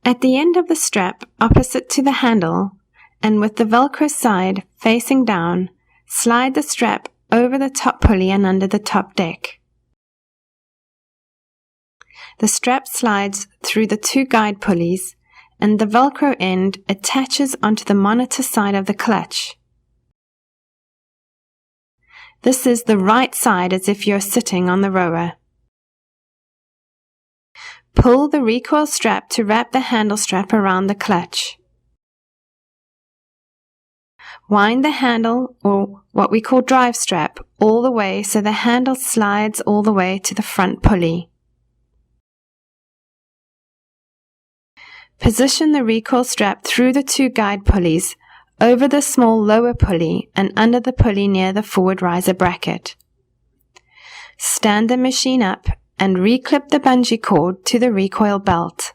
At the end of the strap opposite to the handle, and with the Velcro side facing down, slide the strap over the top pulley and under the top deck. The strap slides through the 2 guide pulleys, and the Velcro end attaches onto the monitor side of the clutch. This is the right side as if you're sitting on the rower. Pull the recoil strap to wrap the handle strap around the clutch. Wind the handle, or what we call drive strap, all the way so the handle slides all the way to the front pulley. Position the recoil strap through the 2 guide pulleys, over the small lower pulley and under the pulley near the forward riser bracket. Stand the machine up and reclip the bungee cord to the recoil belt.